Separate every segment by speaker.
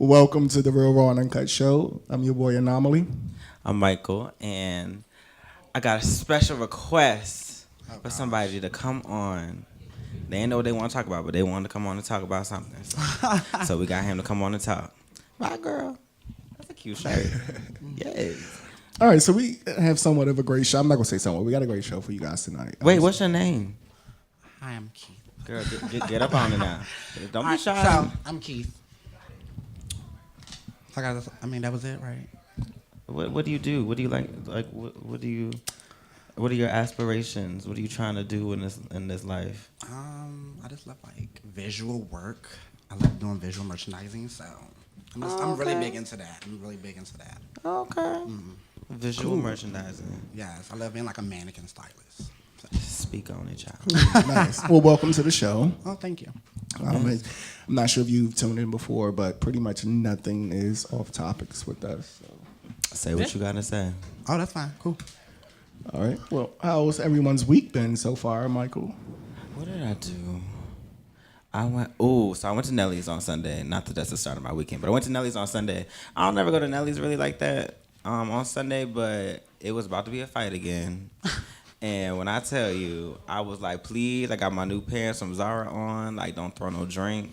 Speaker 1: Welcome to the Real Raw and Uncut show. I'm your boy Anomaly.
Speaker 2: I'm Michael, and I got a special request for somebody to come on. They didn't know what they want to talk about, but they wanted to come on and talk about something. So we got him to come on and talk. Bye, girl. That's a cute shirt. Yes.
Speaker 1: All right, so we have somewhat of a great show. I'm not going to say somewhat. We got a great show for you guys tonight.
Speaker 2: Wait, what's your name?
Speaker 3: Hi, I'm Keith.
Speaker 2: Girl, get up on it now. Don't be shy.
Speaker 3: So, I'm Keith. That was it, right?
Speaker 2: What do you do? What do you like? What are your aspirations? What are you trying to do in this life?
Speaker 3: I just love visual work. I like doing visual merchandising, so I'm really big into that.
Speaker 2: Okay.
Speaker 3: Mm-hmm.
Speaker 2: Visual merchandising.
Speaker 3: Yes, I love being like a mannequin stylist.
Speaker 2: Speak on it, child.
Speaker 1: Nice. Well, welcome to the show.
Speaker 3: Oh, thank you.
Speaker 1: I'm not sure if you've tuned in before, but pretty much nothing is off topics with us. So.
Speaker 2: Say what you got to say.
Speaker 3: Oh, that's fine. Cool.
Speaker 1: All right. Well, how's everyone's week been so far, Michael?
Speaker 2: What did I do? I went to Nelly's on Sunday. Not that that's the start of my weekend, but I went to Nelly's on Sunday. I don't never go to Nelly's really like that on Sunday, but it was about to be a fight again. And when I tell you, I was like, please, I got my new pants from Zara on, like, don't throw no drink.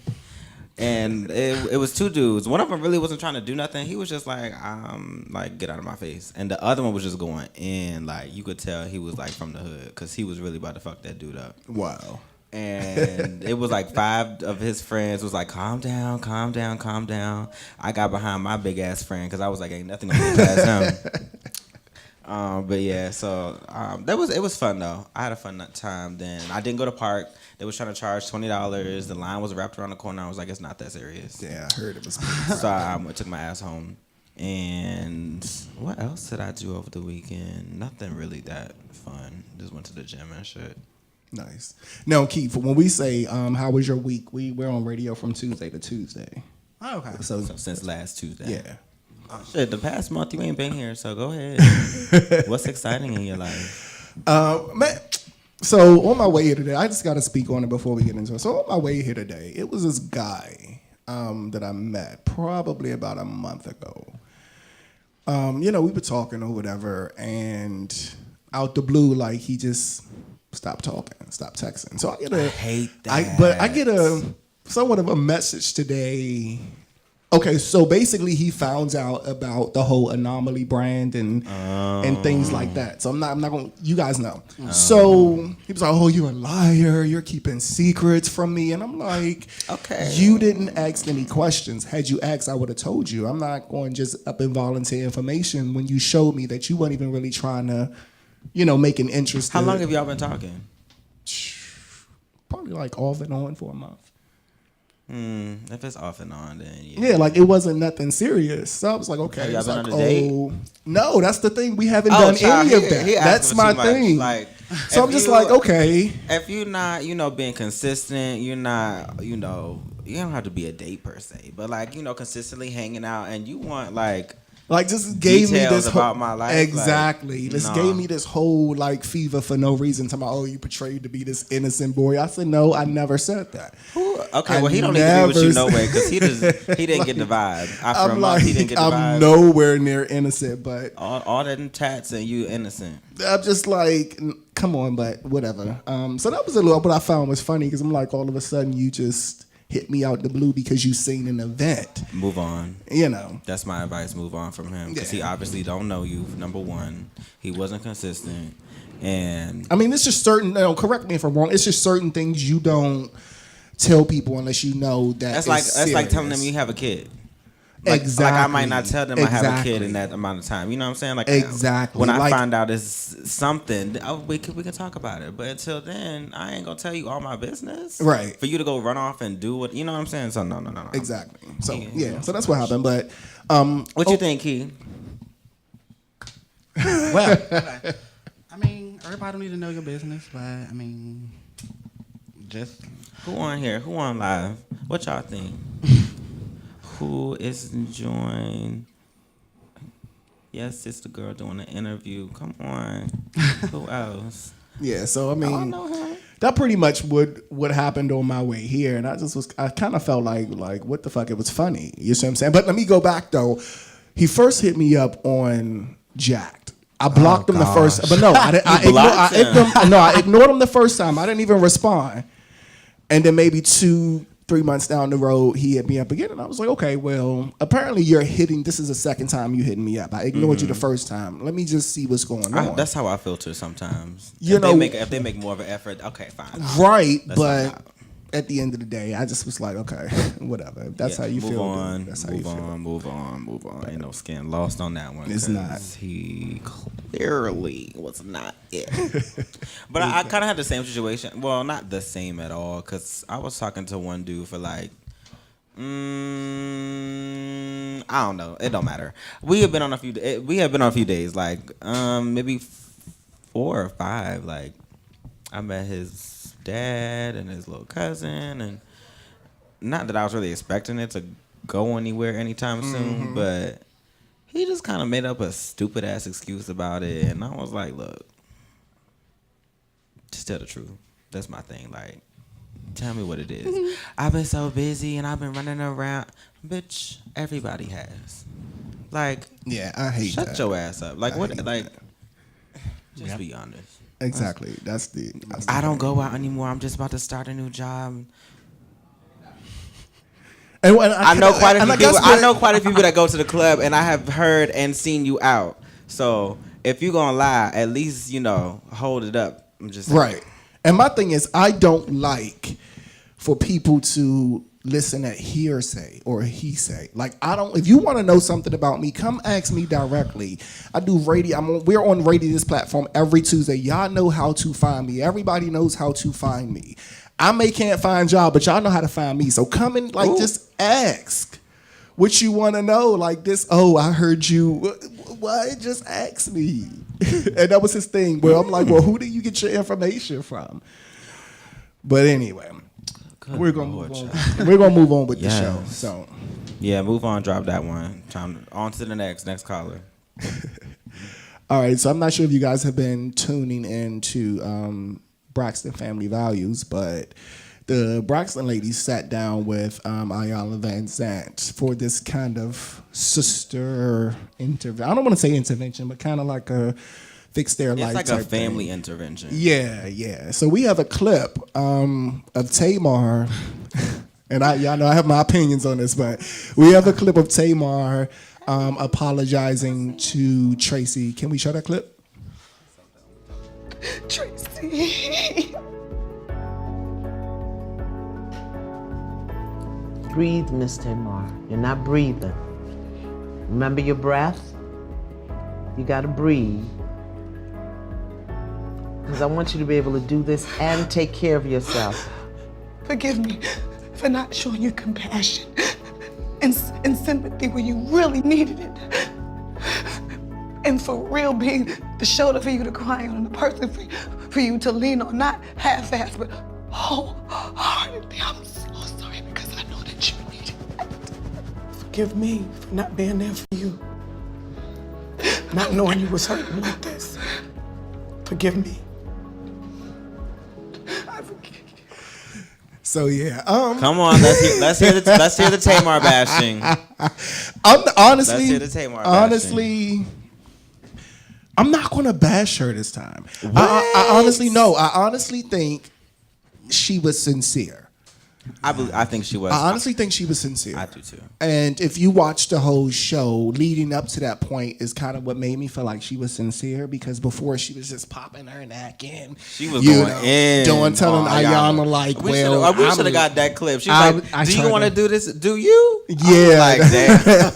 Speaker 2: And it was two dudes. One of them really wasn't trying to do nothing. He was just like, get out of my face. And the other one was just going in, like, you could tell he was, like, from the hood, because he was really about to fuck that dude up.
Speaker 1: Wow.
Speaker 2: And it was like 5 of his friends was like, calm down, calm down, calm down. I got behind my big-ass friend, because I was like, ain't nothing gonna get past him. But yeah, so it was fun though. I had a fun time. Then I didn't go to park. They was trying to charge $20. The line was wrapped around the corner. I was like, it's not that serious.
Speaker 1: Yeah, I heard it was.
Speaker 2: So I took my ass home. And what else did I do over the weekend? Nothing really that fun. Just went to the gym and shit.
Speaker 1: Nice. Now, Keith, when we say how was your week, we're on radio from Tuesday to Tuesday.
Speaker 3: Oh, okay.
Speaker 2: So since last Tuesday.
Speaker 1: Yeah.
Speaker 2: Shit, the past month you ain't been here, so go ahead. What's exciting in your life?
Speaker 1: Man, so on my way here today, I just got to speak on it before we get into it. So on my way here today, it was this guy that I met probably about a month ago. We were talking or whatever, and out the blue, like he just stopped talking, stopped texting. So
Speaker 2: I hate that.
Speaker 1: I get a somewhat of a message today. Okay, so basically he found out about the whole Anomaly brand and things like that. So I'm not going to, you guys know. So he was like, oh, you're a liar. You're keeping secrets from me. And I'm like,
Speaker 2: okay,
Speaker 1: you didn't ask any questions. Had you asked, I would have told you. I'm not going just up and volunteer information when you showed me that you weren't even really trying to, make an interest.
Speaker 2: How long have y'all been talking?
Speaker 1: Probably like off and on for a month.
Speaker 2: If it's off and on, then
Speaker 1: yeah, like it wasn't nothing serious. So I was like, okay.
Speaker 2: Have y'all been
Speaker 1: like,
Speaker 2: on a date?
Speaker 1: No, that's the thing. We haven't done any of that. That's my thing.
Speaker 2: Like,
Speaker 1: so I'm just like, okay.
Speaker 2: If you're not, being consistent, you're not, you don't have to be a date per se, but like, consistently hanging out, and you want
Speaker 1: like just gave me this
Speaker 2: about my life.
Speaker 1: Exactly. Just gave me this whole fever for no reason. Talking about, oh, you portrayed to be this innocent boy. I said, no, I never said that.
Speaker 2: Okay, well, he don't need to be with you no way, because he didn't get the vibe. After a month, he didn't get the vibe.
Speaker 1: I'm nowhere near innocent, but
Speaker 2: all that in tats and you innocent.
Speaker 1: I'm just like, come on, but whatever. So that was a little what I found was funny, because I'm like, all of a sudden you just hit me out the blue because you seen an event.
Speaker 2: Move on.
Speaker 1: That's
Speaker 2: my advice. Move on from him, because he obviously don't know you. Number one, he wasn't consistent, and I
Speaker 1: mean, it's just certain. Correct me if I'm wrong. It's just certain things you don't tell people unless you know that.
Speaker 2: That's like telling them you have a kid.
Speaker 1: Exactly.
Speaker 2: Like I might not tell them I have a kid in that amount of time. You know what I'm saying? Like
Speaker 1: exactly.
Speaker 2: When I find out it's something, we can talk about it. But until then, I ain't gonna tell you all my business.
Speaker 1: Right.
Speaker 2: For you to go run off and do what you know what I'm saying? So no.
Speaker 1: Exactly. So yeah. So that's what happened. But
Speaker 2: what you think, Key?
Speaker 3: Well, okay. I mean, everybody don't need to know your business, but I mean, just
Speaker 2: who on here? Who on live? What y'all think? Who is enjoying? Yes, it's the girl doing the interview. Come on. Who else?
Speaker 1: Yeah, so I mean,
Speaker 2: I don't know her.
Speaker 1: that pretty much what happened on my way here, and I kind of felt like what the fuck, it was funny. You see what I'm saying? But let me go back though. He first hit me up on Jacked. I blocked him the first, but no, I ignored him the first time. I didn't even respond, and then maybe 2-3 months down the road, he hit me up again, and I was like, okay, well, apparently this is the second time you hitting me up. I ignored you the first time. Let me just see what's going on.
Speaker 2: That's how I filter sometimes.
Speaker 1: If
Speaker 2: they make more of an effort, okay, fine.
Speaker 1: Right, but at the end of the day, I just was like, okay, whatever. If that's how you feel. That's how you feel.
Speaker 2: Move on. Ain't no skin lost on that one.
Speaker 1: It's not.
Speaker 2: He clearly was not it. But I kind of had the same situation. Well, not the same at all, because I was talking to one dude for like, I don't know. It don't matter. We have been on a few days, like maybe 4 or 5. Like I met his dad and his little cousin, and not that I was really expecting it to go anywhere anytime soon, but he just kind of made up a stupid ass excuse about it, and I was like, look, just tell the truth. That's my thing. Like, tell me what it is. I've been so busy and I've been running around. Bitch, everybody has. Like,
Speaker 1: yeah, I hate
Speaker 2: shut
Speaker 1: that.
Speaker 2: your ass up. Like, what? Like, just be honest.
Speaker 1: Exactly. That's the
Speaker 2: I don't go out anymore. I'm just about to start a new job.
Speaker 1: And
Speaker 2: I know quite a few people. I know quite a few people that go to the club, and I have heard and seen you out. So if you gonna lie, at least hold it up. I'm just saying.
Speaker 1: Right. And my thing is, I don't like for people to listen at hearsay or he say. Like, I don't. If you want to know something about me, come ask me directly. I do radio. We're on radio, this platform every Tuesday. Y'all know how to find me. Everybody knows how to find me. I can't find y'all, but y'all know how to find me. So come and just ask what you want to know. Like this. Oh, I heard you. Why? Just ask me. And that was his thing. Well, I'm like, well, who do you get your information from? But anyway. We're gonna move on. We're gonna move on with the show. So,
Speaker 2: yeah, move on. Drop that one. On to the next caller.
Speaker 1: All right. So I'm not sure if you guys have been tuning into Braxton Family Values, but the Braxton ladies sat down with Ayala Van Zant for this kind of sister intervention. I don't want to say intervention, but kind of like a fix their life.
Speaker 2: It's like a family intervention.
Speaker 1: Yeah. So we have a clip of Tamar, and y'all know I have my opinions on this, but we have a clip of Tamar apologizing to Tracy. Can we show that clip?
Speaker 4: Tracy.
Speaker 5: Breathe, Miss Tamar. You're not breathing. Remember your breath? You gotta breathe. Because I want you to be able to do this and take care of yourself.
Speaker 4: Forgive me for not showing you compassion and sympathy where you really needed it. And for real being the shoulder for you to cry on and the person for you to lean on, not half-assed, but wholeheartedly. I'm so sorry because I know that you needed that. Forgive me for not being there for you. Not knowing you was hurting like this. Forgive me. I forgive you.
Speaker 1: So yeah,
Speaker 2: come on, let's hear the Tamar bashing.
Speaker 1: Honestly, I'm not gonna bash her this time. I honestly think she was sincere.
Speaker 2: I think she was.
Speaker 1: I honestly think she was sincere.
Speaker 2: I do too.
Speaker 1: And if you watch the whole show, leading up to that point is kind of what made me feel like she was sincere, because before she was just popping her neck in.
Speaker 2: She was telling
Speaker 1: Ayana like,
Speaker 2: we should have got that clip. She was like, "Do you want to do this? Do you?"
Speaker 1: Yeah.
Speaker 2: Like, damn.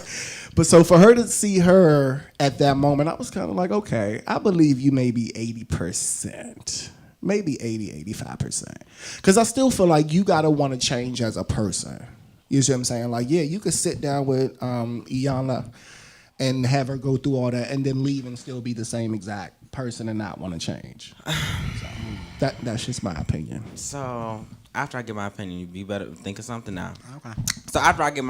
Speaker 1: But so for her to see her at that moment, I was kind of like, okay, I believe you maybe 80%. Maybe 85%. Because I still feel like you got to want to change as a person. You see what I'm saying? Like, yeah, you could sit down with Iyanla and have her go through all that and then leave and still be the same exact person and not want to change. So that's just my opinion.
Speaker 2: So after I get my opinion, you better think of something now. Okay. So after I get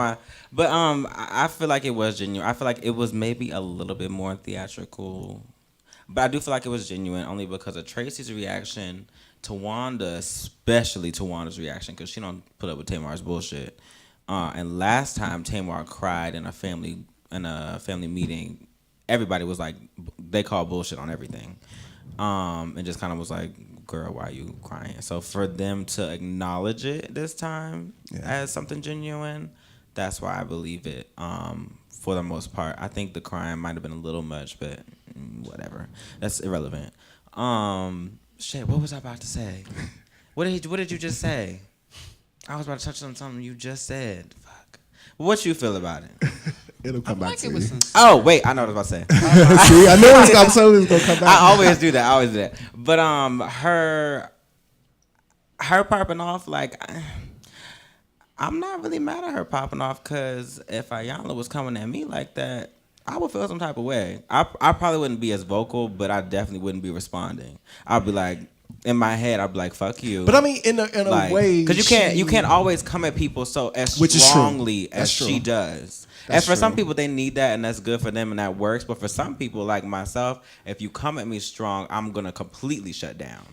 Speaker 2: but I feel like it was genuine. I feel like it was maybe a little bit more theatrical. But I do feel like it was genuine only because of Tracy's reaction to Wanda, especially to Wanda's reaction, because she don't put up with Tamar's bullshit. And last time Tamar cried in a family meeting, everybody was like, they called bullshit on everything, and just kind of was like, girl, why are you crying? So for them to acknowledge it this time as something genuine, that's why I believe it. For the most part, I think the crying might have been a little much, but whatever. That's irrelevant. Shit, what was I about to say? What did you just say? I was about to touch on something you just said. Fuck. What you feel about it?
Speaker 1: It'll come back to you.
Speaker 2: Oh wait, I know what I was about to say.
Speaker 1: See, I knew it was gonna come back.
Speaker 2: I always do that. But her popping off, like, I'm not really mad at her popping off, because if Ayanna was coming at me like that, I would feel some type of way. I probably wouldn't be as vocal, but I definitely wouldn't be responding. I'd be like, in my head, I'd be like, "Fuck you."
Speaker 1: But I mean, in a way,
Speaker 2: because you can't always come at people so as strongly as she does. And for some people, they need that, and that's good for them, and that works. But for some people, like myself, if you come at me strong, I'm gonna completely shut down,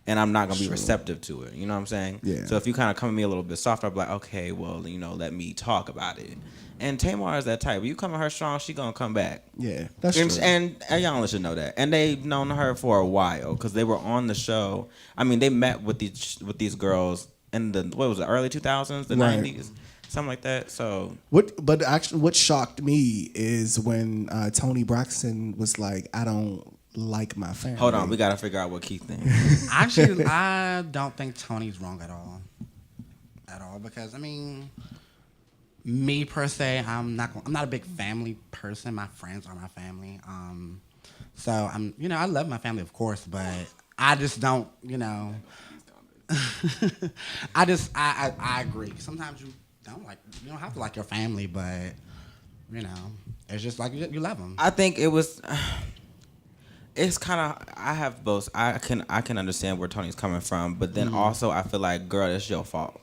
Speaker 2: and I'm not gonna be receptive to it. You know what I'm saying? Yeah. So if you kind of come at me a little bit softer, I'll be like, okay, well, let me talk about it. And Tamar is that type. When you come at her strong, she gonna come back.
Speaker 1: Yeah, that's true.
Speaker 2: And Ayanna should know that. And they've known her for a while because they were on the show. I mean, they met with these girls in the early 2000s, the 90s, something like that. So
Speaker 1: But actually, what shocked me is when Toni Braxton was like, "I don't like my family."
Speaker 2: Hold on, we gotta figure out what Keith thinks.
Speaker 3: Actually, I don't think Tony's wrong at all. Because I mean, me per se, I'm not a big family person. My friends are my family. So I'm, I love my family, of course, but I just don't, I agree. Sometimes you don't have to like your family, but it's just like you love them.
Speaker 2: I think it was. It's kind of, I have both. I can understand where Tony's coming from, but then also I feel like, girl, it's your fault.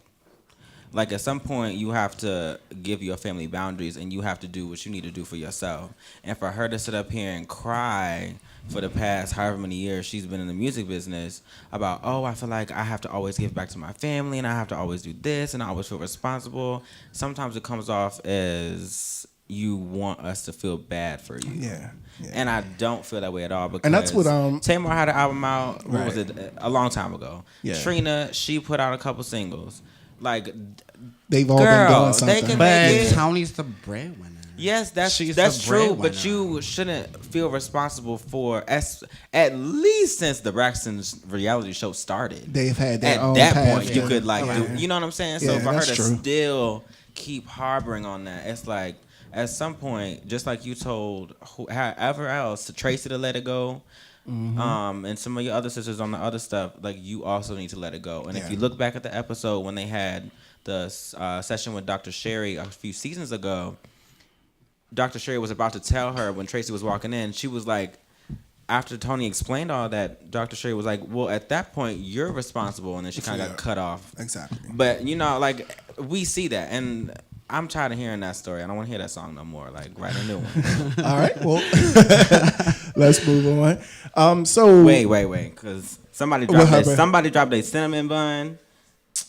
Speaker 2: Like, at some point, you have to give your family boundaries, and you have to do what you need to do for yourself. And for her to sit up here and cry for the past however many years she's been in the music business about, oh, I feel like I have to always give back to my family, and I have to always do this, and I always feel responsible. Sometimes it comes off as you want us to feel bad for you.
Speaker 1: Yeah.
Speaker 2: And I don't feel that way at all, because
Speaker 1: and that's what
Speaker 2: Tamar had an album out, what was it, a long time ago.
Speaker 1: Yeah.
Speaker 2: Trina, she put out a couple singles. Like,
Speaker 1: they've all been doing something.
Speaker 3: But Tony's the breadwinner.
Speaker 2: Yes, that's true. But you shouldn't feel responsible for, at least since the Braxton's reality show started.
Speaker 1: They've had their own
Speaker 2: at that
Speaker 1: path,
Speaker 2: point, you could do, you know what I'm saying? So for her to still keep harboring on that, it's like, at some point, just like you told whoever else, to Tracy to let it go, and some of your other sisters on the other stuff, like, you also need to let it go. And if you look back at the episode when they had the session with Dr. Sherry a few seasons ago, Dr. Sherry was about to tell her when Tracy was walking in, she was like, after Tony explained all that, Dr. Sherry was like, well, at that point, you're responsible. And then she kind of got cut off.
Speaker 1: Exactly.
Speaker 2: But, like, we see that. And I'm tired of hearing that story. I don't want to hear that song no more. Like, write a new one.
Speaker 1: All right, well, let's move on. So
Speaker 2: wait, because somebody dropped a cinnamon bun.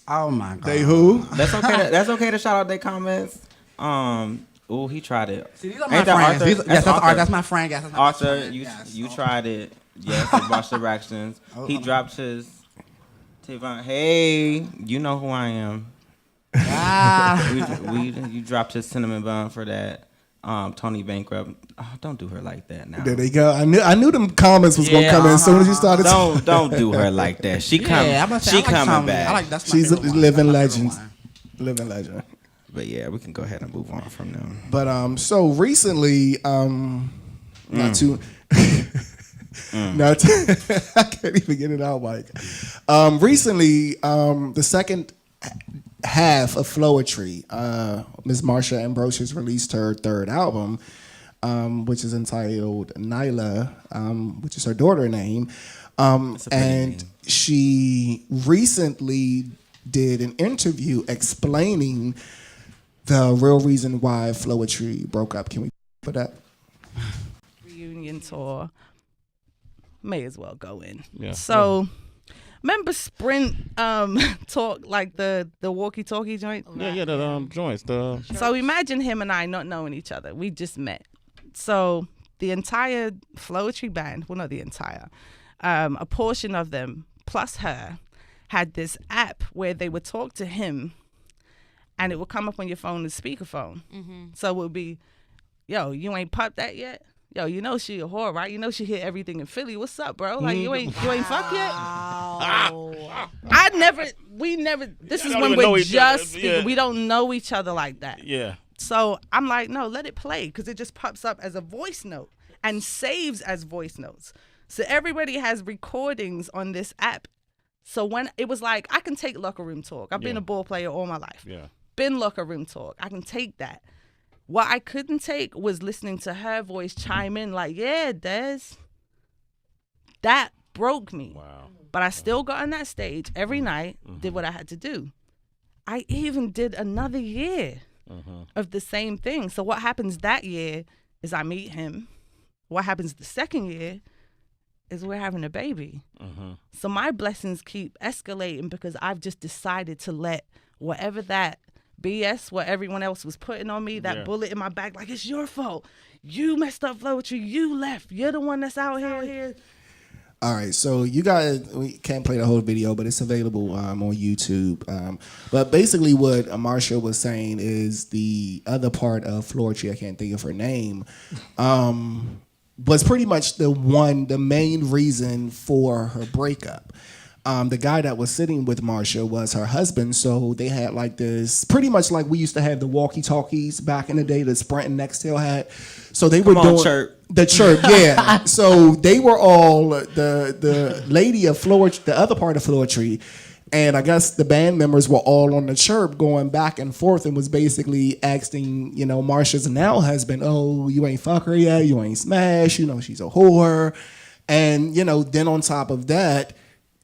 Speaker 3: Oh my God.
Speaker 1: They who?
Speaker 2: That's okay. That's okay to shout out their comments. Oh, he tried it.
Speaker 3: See, these are my friends. That's my friend. Yes,
Speaker 2: Arthur, you tried it. Yes, with Watch Directions. He dropped his. Tavon, hey, you know who I am. You dropped his cinnamon bun for that. Tony Bankrupt. Oh, don't do her like that now.
Speaker 1: There they go. I knew them comments was gonna come in as soon as you started.
Speaker 2: Don't do her like that. She coming back.
Speaker 1: She's a living legend. Living legend.
Speaker 2: But yeah, we can go ahead and move on from them.
Speaker 1: But so recently, not too. I can't even get it out, Mike. Recently, the second half of Floetry, Ms. Marsha Ambrosius released her third album, which is entitled Nyla, which is her daughter name. And
Speaker 2: name.
Speaker 1: She recently did an interview explaining the real reason why Floetry broke up. Can we put that?
Speaker 6: Reunion tour. may as well go in.
Speaker 7: Yeah.
Speaker 6: So remember Sprint talk, like the walkie-talkie joint?
Speaker 7: Yeah, the joints.
Speaker 6: So imagine him and I not knowing each other. We just met. So the entire Floetry band, well, not the entire, a portion of them plus her had this app where they would talk to him and it would come up on your phone as speakerphone. So it would be, yo, you ain't popped that yet? Yo, you know she a whore, right? You know she hit everything in Philly. What's up, bro? Like you ain't fucked yet? We never. This is when we're just speaking.
Speaker 7: Yeah.
Speaker 6: We don't know each other like that.
Speaker 7: Yeah.
Speaker 6: So I'm like, no, let it play because it just pops up as a voice note and saves as voice notes. So everybody has recordings on this app. So when it was like, I can take locker room talk. I've been a ball player all my life.
Speaker 7: Yeah.
Speaker 6: Been locker room talk. I can take that. What I couldn't take was listening to her voice chime in like, yeah, Des. That broke me.
Speaker 7: Wow.
Speaker 6: But I still got on that stage every night, did what I had to do. I even did another year of the same thing. So what happens that year is I meet him. What happens the second year is we're having a baby. So my blessings keep escalating because I've just decided to let whatever that BS, what everyone else was putting on me, that bullet in my back, like, it's your fault. You messed up Floetry. You left. You're the one that's out here.
Speaker 1: All right, so you guys, we can't play the whole video, but it's available on YouTube. But basically what Marsha was saying is the other part of Floetry, I can't think of her name, was pretty much the main reason for her breakup. The guy that was sitting with Marsha was her husband, so they had like this, pretty much like we used to have the walkie-talkies back in the day that Sprint and Nextel had. So they were doing the chirp, yeah. So they were all the lady of Floetry, the other part of Floetry, and I guess the band members were all on the chirp going back and forth and was basically asking, Marsha's now husband, oh, you ain't fuck her yet, you ain't smash, she's a whore. And, then on top of that,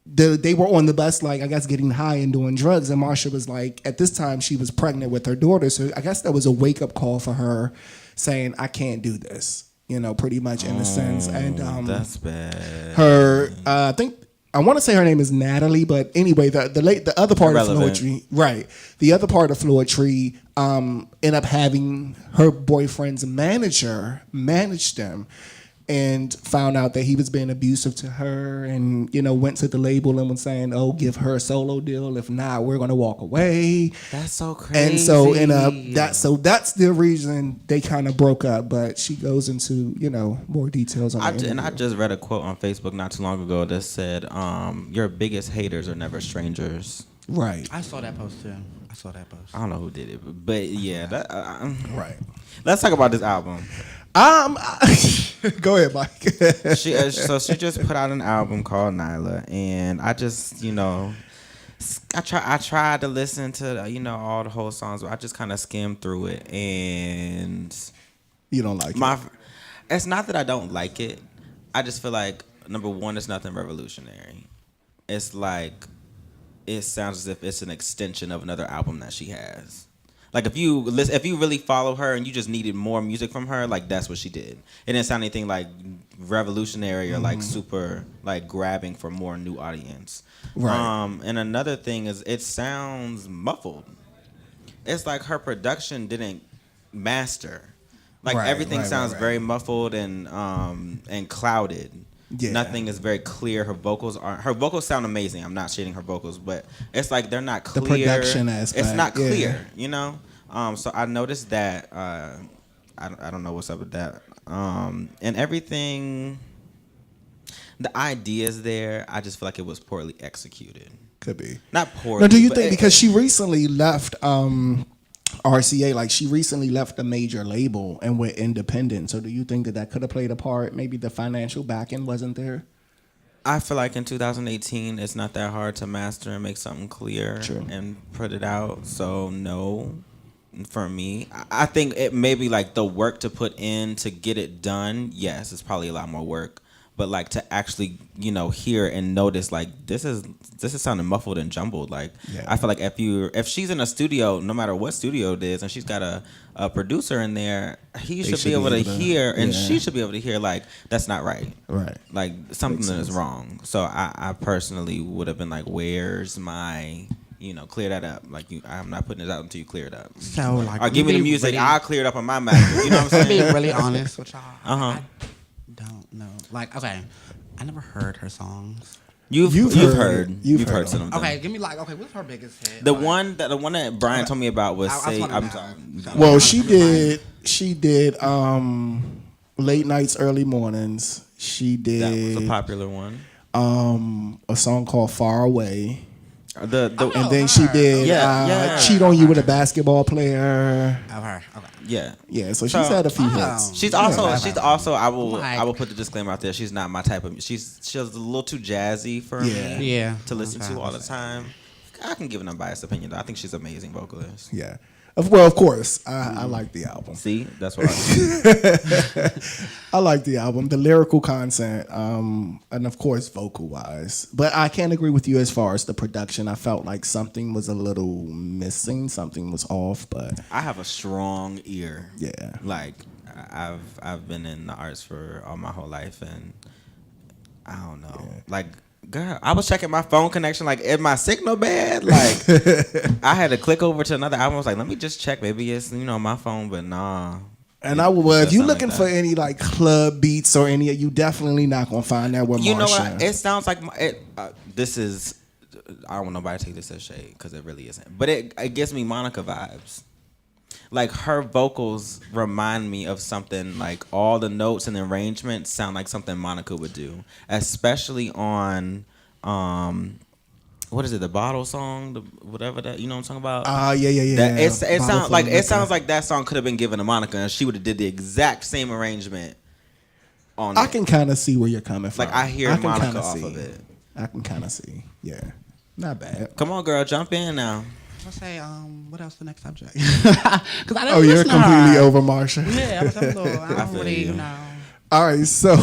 Speaker 1: they were on the bus, like, I guess, getting high and doing drugs. And Marsha was like, at this time, she was pregnant with her daughter. So I guess that was a wake-up call for her saying, I can't do this, pretty much in a sense. And
Speaker 2: that's bad.
Speaker 1: Her, I want to say her name is Natalie, but anyway, the other part of Floetry, right? The other part of Floetry ended up having her boyfriend's manager manage them, and found out that he was being abusive to her, and went to the label and was saying, "Oh, give her a solo deal. If not, we're gonna walk away."
Speaker 2: That's so crazy.
Speaker 1: And so that's the reason they kind of broke up. But she goes into more details on that.
Speaker 2: And I just read a quote on Facebook not too long ago that said, "Your biggest haters are never strangers."
Speaker 1: Right.
Speaker 3: I saw that post too.
Speaker 2: I don't know who did it, but yeah,
Speaker 1: right.
Speaker 2: Let's talk about this album.
Speaker 1: Go ahead, Mike.
Speaker 2: She just put out an album called Nyla, and I just I tried to listen to all the whole songs, but I just kind of skimmed through it, and
Speaker 1: you don't like it.
Speaker 2: It's not that I don't like it. I just feel like, number one, it's nothing revolutionary. It's like it sounds as if it's an extension of another album that she has. Like if you really follow her and you just needed more music from her, like that's what she did. It didn't sound anything like revolutionary or like super like grabbing for more new audience.
Speaker 1: Right.
Speaker 2: And another thing is it sounds muffled. It's like her production didn't master. Like everything sounds very muffled and clouded. Yeah. Nothing is very clear. Her vocals sound amazing. I'm not shading her vocals, but it's like they're not clear.
Speaker 1: The production aspect.
Speaker 2: It's not clear, So I noticed that. I don't know what's up with that. And everything, the ideas there, I just feel like it was poorly executed.
Speaker 1: Could be.
Speaker 2: Not poorly.
Speaker 1: Now, do you think because she recently left RCA, like she recently left a major label and went independent. So do you think that could have played a part? Maybe the financial backing wasn't there?
Speaker 2: I feel like in 2018, it's not that hard to master and make something clear and put it out. So no, for me, I think it may be like the work to put in to get it done. Yes, it's probably a lot more work. but like to actually hear and notice like this is sounding muffled and jumbled. Like I feel like if she's in a studio, no matter what studio it is, and she's got a producer in there, he should be able to hear, and she should be able to hear like that's not right.
Speaker 1: Right.
Speaker 2: Like something is wrong. So I personally would have been like, where's my clear that up. Like I'm not putting it out until you clear it up.
Speaker 3: So like,
Speaker 2: or give me the music.
Speaker 3: Really,
Speaker 2: I'll clear it up on my Mac. You know what I'm
Speaker 3: to be
Speaker 2: saying?
Speaker 3: really honest with y'all,
Speaker 2: Uh-huh.
Speaker 3: I don't know. Like, okay, I never heard her songs.
Speaker 2: You've heard some of them.
Speaker 3: Okay, give me what's her biggest hit?
Speaker 2: The one that Brian told me about was I'm sorry.
Speaker 1: Well, she did Late Nights, Early Mornings. She did
Speaker 2: That was a popular one.
Speaker 1: A song called Far Away.
Speaker 2: And
Speaker 1: then she did Cheat on You with a Basketball Player.
Speaker 3: Of her. Okay.
Speaker 2: Yeah.
Speaker 1: So she's had a few hits.
Speaker 2: She's also I will put the disclaimer out there. She's not my type of. She's a little too jazzy for me.
Speaker 3: Yeah.
Speaker 2: To listen to all the time. I can give an unbiased opinion though. I think she's an amazing vocalist.
Speaker 1: Yeah. Well, of course, I like the album.
Speaker 2: See, that's what I
Speaker 1: I like the album, the lyrical content, and of course, vocal wise. But I can't agree with you as far as the production. I felt like something was a little missing, something was off. But
Speaker 2: I have a strong ear.
Speaker 1: Yeah,
Speaker 2: like I've been in the arts for all my whole life, and I don't know, like. Girl, I was checking my phone connection. Like, is my signal bad? Like, I had to click over to another album. I was like, let me just check. Maybe it's my phone, but nah.
Speaker 1: And if you looking for any like club beats or any, you definitely not gonna find that with Marsha.
Speaker 2: You know what? It sounds like this is. I don't want nobody to take this as shade because it really isn't. But it gives me Monica vibes. Like her vocals remind me of something like all the notes and the arrangements sound like something Monica would do, especially on what is it, the Bottle song, whatever that, you know what I'm talking about?
Speaker 1: Yeah.
Speaker 2: It sounds like that song could have been given to Monica and she would have did the exact same arrangement on
Speaker 1: I can kind of see where you're coming from.
Speaker 2: Like I hear Monica off of it.
Speaker 1: I can kind of see. Yeah. Not bad.
Speaker 2: Come on, girl, jump in now.
Speaker 3: Let's say, what else the next subject? Because I
Speaker 1: you're completely over Marsha.
Speaker 3: Yeah, I don't really know.
Speaker 1: All right, so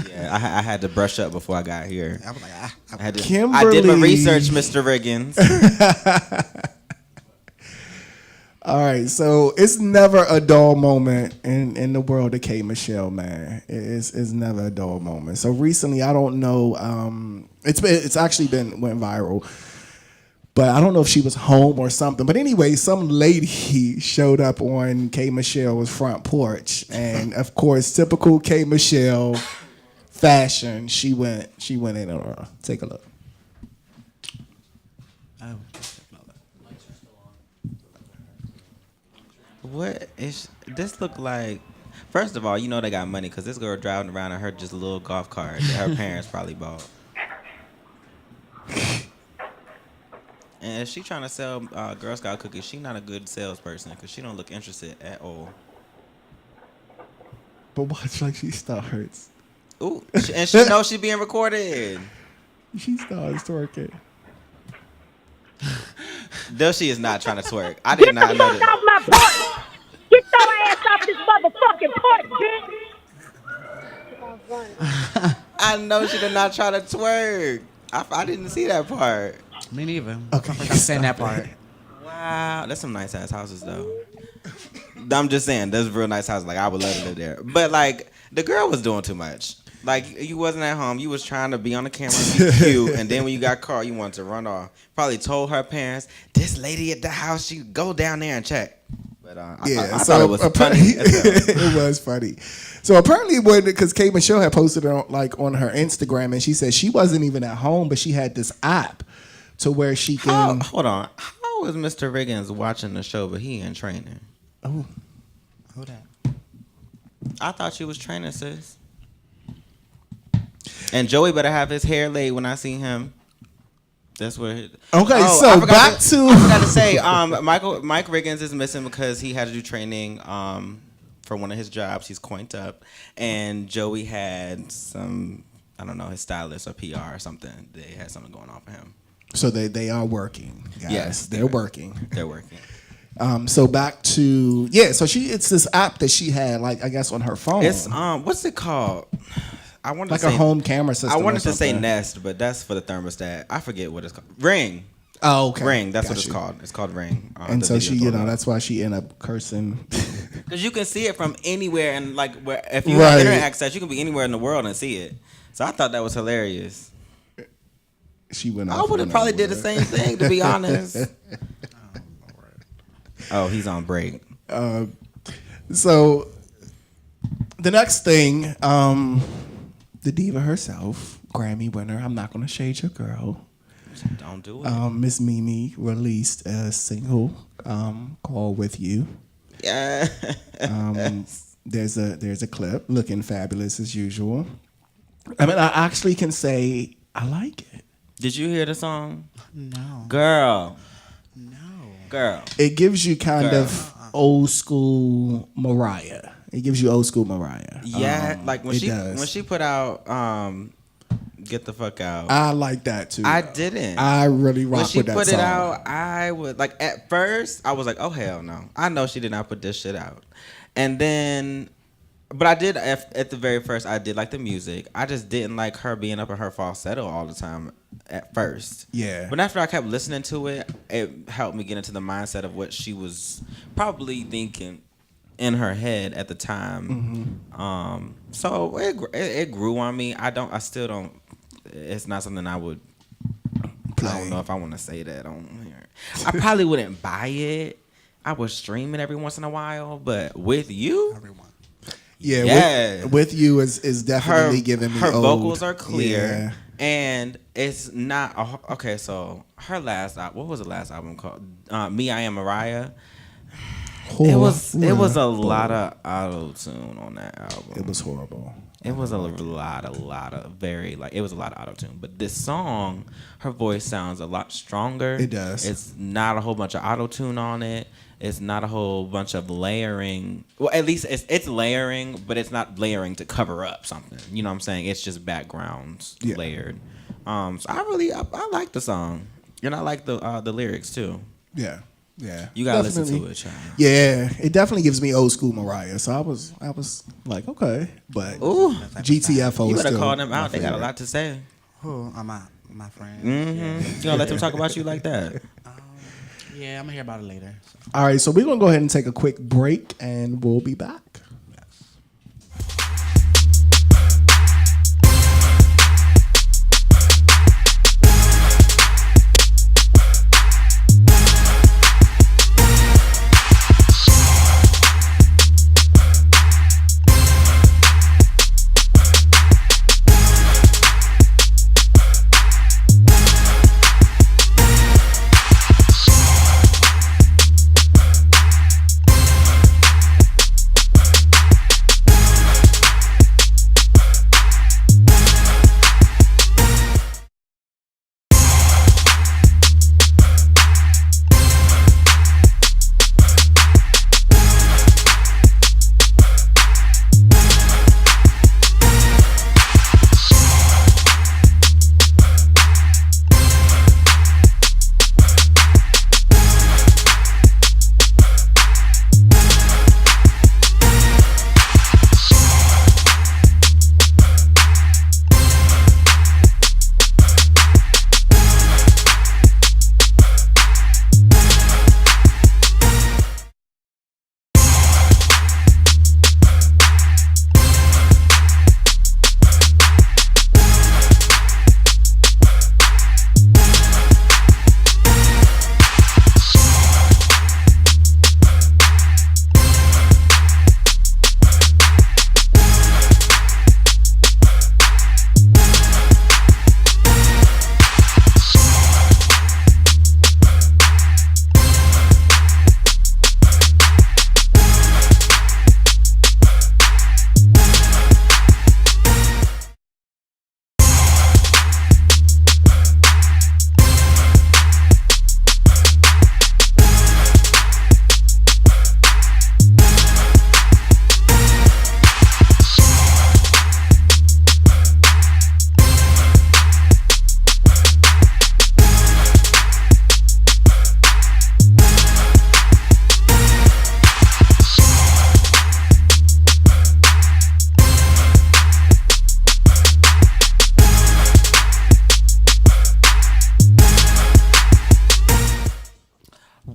Speaker 2: yeah, I had to brush up before I got here.
Speaker 3: I was like,
Speaker 2: I did my research, Mr. Riggins.
Speaker 1: All right, so it's never a dull moment in the world of K. Michelle, man. It's never a dull moment. So recently, I don't know, it's actually went viral. But I don't know if she was home or something. But anyway, some lady showed up on K. Michelle's front porch, and of course, typical K. Michelle fashion, she went in on her. Take a look.
Speaker 3: oh.
Speaker 2: What is this look like? First of all, you know they got money because this girl driving around in her just a little golf cart that her parents probably bought. And if she trying to sell Girl Scout cookies, she not a good salesperson because she don't look interested at all.
Speaker 1: But watch, like she starts.
Speaker 2: Ooh, and she knows she being recorded.
Speaker 1: She starts twerking.
Speaker 2: Though she is not trying to twerk. I did not know that.
Speaker 7: Get off my porch! Get your ass off this motherfucking porch, bitch!
Speaker 2: I know she did not try to twerk. I didn't see that part.
Speaker 3: Me neither.
Speaker 1: Okay,
Speaker 3: I'm saying that part.
Speaker 2: Wow, that's some nice ass houses though. I'm just saying, there's real nice houses. Like I would love to live there, but like the girl was doing too much. Like you wasn't at home. You was trying to be on the camera and be cute, and then when you got caught, you wanted to run off. Probably told her parents, "This lady at the house, she go down there and check." But I thought it was funny.
Speaker 1: It was funny. So apparently, because K. Michelle had posted it on her Instagram, and she said she wasn't even at home, but she had this app to where she can.
Speaker 2: Hold on. How is Mr. Riggins watching the show, but he in training?
Speaker 1: Oh,
Speaker 3: Who that?
Speaker 2: I thought you was training, sis. And Joey better have his hair laid when I see him. That's what.
Speaker 1: Okay,
Speaker 2: I forgot
Speaker 1: back
Speaker 2: I
Speaker 1: to.
Speaker 2: forgot to say, Mike Riggins is missing because he had to do training for one of his jobs. He's coinked up, and Joey had some, I don't know, his stylist or PR or something. They had something going on for him.
Speaker 1: So they are working, guys.
Speaker 2: Yes,
Speaker 1: they're working.
Speaker 2: They're working.
Speaker 1: So back to so it's this app that she had, like I guess on her phone.
Speaker 2: It's what's it called? I wanted
Speaker 1: Like
Speaker 2: to
Speaker 1: a
Speaker 2: say,
Speaker 1: home camera system.
Speaker 2: I wanted
Speaker 1: or
Speaker 2: to say
Speaker 1: something.
Speaker 2: Nest, but that's for the thermostat. I forget what it's called. Ring.
Speaker 1: Oh, okay.
Speaker 2: Ring. That's
Speaker 1: Got
Speaker 2: what it's
Speaker 1: you.
Speaker 2: called. It's called Ring.
Speaker 1: And so she, that's why she ended up cursing.
Speaker 2: Because you can see it from anywhere, and like where if you
Speaker 1: Right.
Speaker 2: have internet access, you can be anywhere in the world and see it. So I thought that was hilarious.
Speaker 1: She went.
Speaker 2: I
Speaker 1: off
Speaker 2: would have
Speaker 1: on
Speaker 2: probably
Speaker 1: that
Speaker 2: did the
Speaker 1: one.
Speaker 2: same thing, to be honest. Oh, he's on break.
Speaker 1: So the next thing, the diva herself, Grammy winner. I'm not gonna shade your girl.
Speaker 2: Don't do it.
Speaker 1: Miss Mimi released a single called "With You."
Speaker 2: Yeah.
Speaker 1: There's a clip looking fabulous as usual. I mean, I actually can say I like it.
Speaker 2: Did you hear the song?
Speaker 3: No.
Speaker 2: Girl.
Speaker 3: No.
Speaker 2: Girl.
Speaker 1: It gives you kind
Speaker 2: Girl.
Speaker 1: of old school Mariah. It gives you old school Mariah.
Speaker 2: Yeah, like when
Speaker 1: it
Speaker 2: she
Speaker 1: does.
Speaker 2: when she put out Get the Fuck Out.
Speaker 1: I like that too.
Speaker 2: I
Speaker 1: though.
Speaker 2: didn't.
Speaker 1: I really rock
Speaker 2: When she
Speaker 1: with that
Speaker 2: put
Speaker 1: song.
Speaker 2: it out, I would like at first I was like, oh hell no. I know she did not put this shit out. And then but I did at the very first I did like the music. I just didn't like her being up in her falsetto all the time at first.
Speaker 1: Yeah.
Speaker 2: But after I kept listening to it, it helped me get into the mindset of what she was probably thinking in her head at the time. So it grew on me. I still don't. It's not something I would.
Speaker 1: Play.
Speaker 2: I don't know if I want to say that on here. I probably wouldn't buy it. I would stream it every once in a while, but With You,
Speaker 3: Everyone.
Speaker 1: Yeah,
Speaker 2: Yeah.
Speaker 1: With You is definitely giving me
Speaker 2: her
Speaker 1: old.
Speaker 2: vocals are clear,
Speaker 1: Yeah.
Speaker 2: and it's not okay. So her last album, what was the last album called? Me, I Am Mariah. It was a lot of auto tune on that album.
Speaker 1: It was horrible.
Speaker 2: It was a lot of very like it was a lot of auto tune. But this song, her voice sounds a lot stronger.
Speaker 1: It does.
Speaker 2: It's not a whole bunch of auto tune on it. It's not a whole bunch of layering. Well, at least it's layering, but it's not layering to cover up something. You know what I'm saying? It's just backgrounds layered. So I like the song, and I like the lyrics too.
Speaker 1: Yeah. Yeah.
Speaker 2: You gotta
Speaker 1: Definitely.
Speaker 2: listen to it, child.
Speaker 1: Yeah, it definitely gives me old school Mariah. So I was like, okay, but
Speaker 2: Ooh,
Speaker 1: GTFO
Speaker 2: you
Speaker 1: is
Speaker 2: better
Speaker 1: still
Speaker 2: call them
Speaker 1: my
Speaker 2: out. They got a
Speaker 1: favorite.
Speaker 2: lot to say.
Speaker 3: Who are my friends?
Speaker 2: Mm-hmm. You gonna let them talk about you like that?
Speaker 3: Yeah, I'm gonna hear about it later. So.
Speaker 1: All right, so we're gonna go ahead and take a quick break, and we'll be back.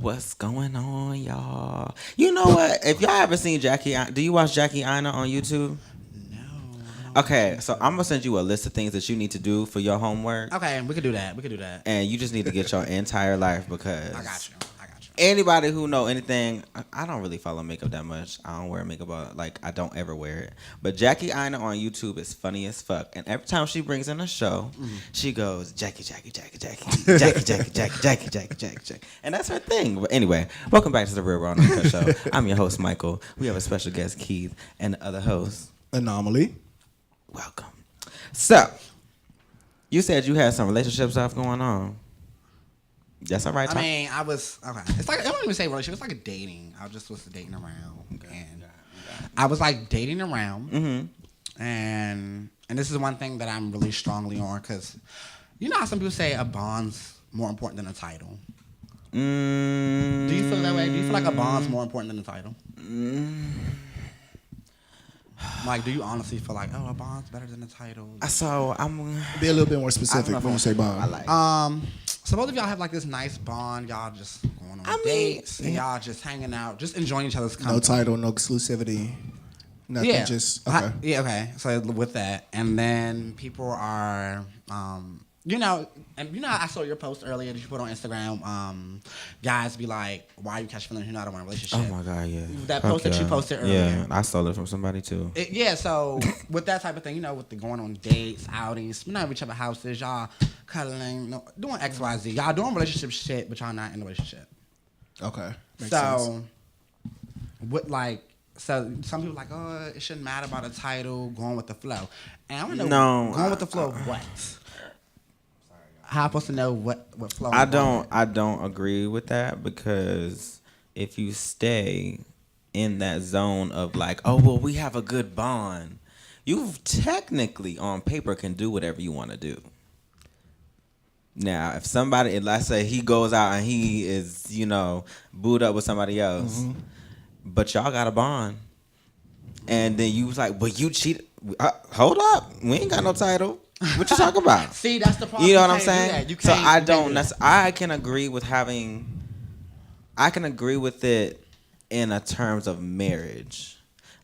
Speaker 2: what's going on, y'all? You know what? If y'all ever seen do you watch Jackie Aina on YouTube?
Speaker 3: No.
Speaker 2: Okay, so I'm gonna send you a list of things that you need to do for your homework.
Speaker 3: Okay, we could do that.
Speaker 2: And you just need to get your entire life because
Speaker 3: I got you.
Speaker 2: Anybody who know anything, I don't really follow makeup that much. I don't wear makeup, I don't ever wear it. But Jackie Aina on YouTube is funny as fuck. And every time she brings in a show, she goes, Jackie. And that's her thing. But anyway, welcome back to the Real Raw and Uncut Show. I'm your host, Michael. We have a special guest, Keith, and the other host,
Speaker 1: Anomaly.
Speaker 2: Welcome. So, you said you had some relationship stuff going on. That's all right.
Speaker 3: I mean, I was okay. It's like I don't even say relationship. It's like a dating. I just was dating around, and I was like dating around, and this is one thing that I'm really strongly on because you know how some people say a bond's more important than a title. Do you feel that way? Do you feel like a bond's more important than a title? Like, do you honestly feel like, a bond's better than a title?
Speaker 2: So I'm
Speaker 1: be a little bit more specific when you say bond.
Speaker 3: So both of y'all have like this nice bond. Y'all just going on dates. And y'all just hanging out, just enjoying each other's company.
Speaker 1: No title, no exclusivity. Nothing.
Speaker 3: Yeah.
Speaker 1: Just okay.
Speaker 3: Okay. So with that, and then people are, I saw your post earlier that you put on Instagram. Guys be like, "Why are you catching feelings? You're not in a relationship."
Speaker 2: Oh my god, yeah.
Speaker 3: That post that you posted earlier.
Speaker 2: Yeah, I stole it from somebody too.
Speaker 3: So with that type of thing, with the going on dates, outings, spending at each other houses, y'all cuddling, doing X, Y, Z. Y'all doing relationship shit, but y'all not in a relationship.
Speaker 1: Okay. Makes
Speaker 3: so,
Speaker 1: sense.
Speaker 3: So some people like, it shouldn't matter about a title, going with the flow. And I want to know, going with the flow of what? How am I supposed to know what flow?
Speaker 2: I don't agree with that because if you stay in that zone of like, we have a good bond, you technically on paper can do whatever you want to do. Now, if somebody, let's say he goes out and he is, booed up with somebody else, but y'all got a bond, and then you was like, but you cheated. Hold up, we ain't got no title. What you talking about?
Speaker 3: See, that's the problem.
Speaker 2: You know what I'm saying?
Speaker 3: You
Speaker 2: so I
Speaker 3: don't.
Speaker 2: I can agree with it in a terms of marriage.